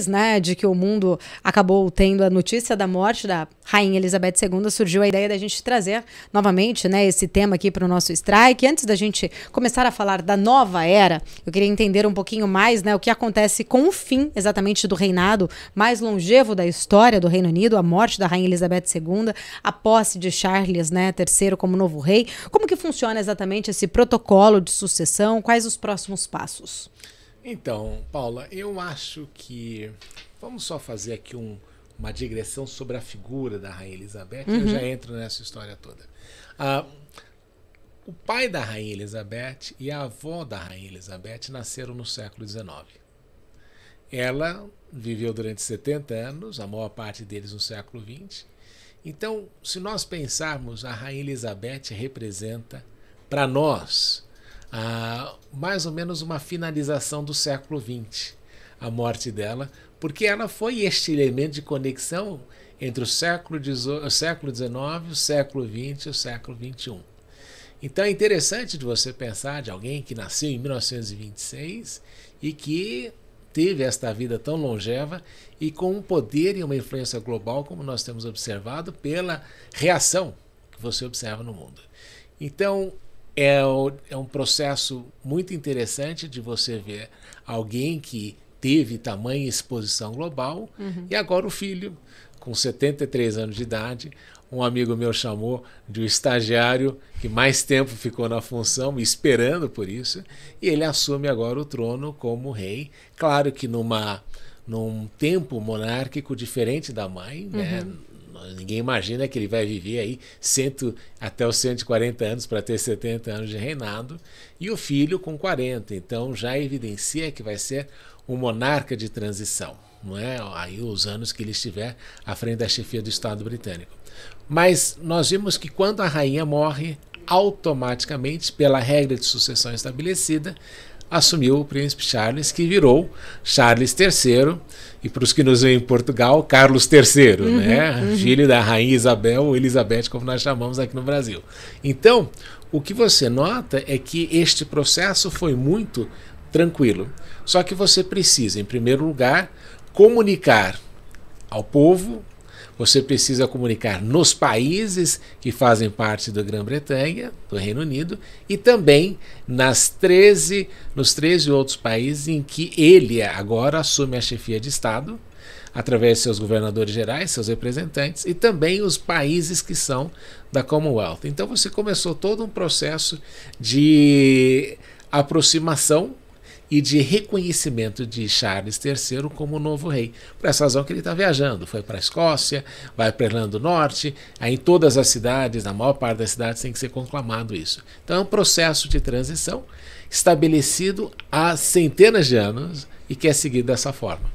Né, de que o mundo acabou tendo a notícia da morte da Rainha Elizabeth II, surgiu a ideia da gente trazer novamente, né, esse tema aqui para o nosso Strike. Antes da gente começar a falar da nova era, eu queria entender um pouquinho mais, né, o que acontece com o fim exatamente do reinado mais longevo da história do Reino Unido, a morte da Rainha Elizabeth II, a posse de Charles, né, III como novo rei. Como que funciona exatamente esse protocolo de sucessão? Quais os próximos passos? Então, Paula, eu acho que vamos só fazer aqui uma digressão sobre a figura da Rainha Elizabeth. Eu já entro nessa história toda. O pai da Rainha Elizabeth e a avó da Rainha Elizabeth nasceram no século XIX. Ela viveu durante 70 anos, a maior parte deles no século XX. Então, se nós pensarmos, a Rainha Elizabeth representa, para nós, mais ou menos uma finalização do século XX, a morte dela, porque ela foi este elemento de conexão entre o século XIX, o século XX e o século XXI. Então é interessante de você pensar de alguém que nasceu em 1926 e que teve esta vida tão longeva e com um poder e uma influência global, como nós temos observado, pela reação que você observa no mundo. Então, é um processo muito interessante de você ver alguém que teve tamanha exposição global e agora o filho, com 73 anos de idade, um amigo meu chamou de um estagiário que mais tempo ficou na função, esperando por isso, e ele assume agora o trono como rei. Claro que num tempo monárquico diferente da mãe, né? Ninguém imagina que ele vai viver aí até os 140 anos para ter 70 anos de reinado, e o filho com 40. Então já evidencia que vai ser um monarca de transição, não é? Aí os anos que ele estiver à frente da chefia do Estado britânico. Mas nós vimos que quando a rainha morre, automaticamente, pela regra de sucessão estabelecida, assumiu o príncipe Charles, que virou Charles III, e para os que nos veem em Portugal, Carlos III, né? Filho da rainha Isabel, ou Elizabeth, como nós chamamos aqui no Brasil. Então, o que você nota é que este processo foi muito tranquilo. Só que você precisa, em primeiro lugar, comunicar ao povo. Você precisa comunicar nos países que fazem parte da Grã-Bretanha, do Reino Unido, e também nos 13 outros países em que ele agora assume a chefia de Estado, através de seus governadores gerais, seus representantes, e também os países que são da Commonwealth. Então você começou todo um processo de aproximação e de reconhecimento de Charles III como novo rei. Por essa razão que ele está viajando. Foi para a Escócia, vai para a Irlanda do Norte, aí em todas as cidades, na maior parte das cidades, tem que ser conclamado isso. Então é um processo de transição estabelecido há centenas de anos e que é seguido dessa forma.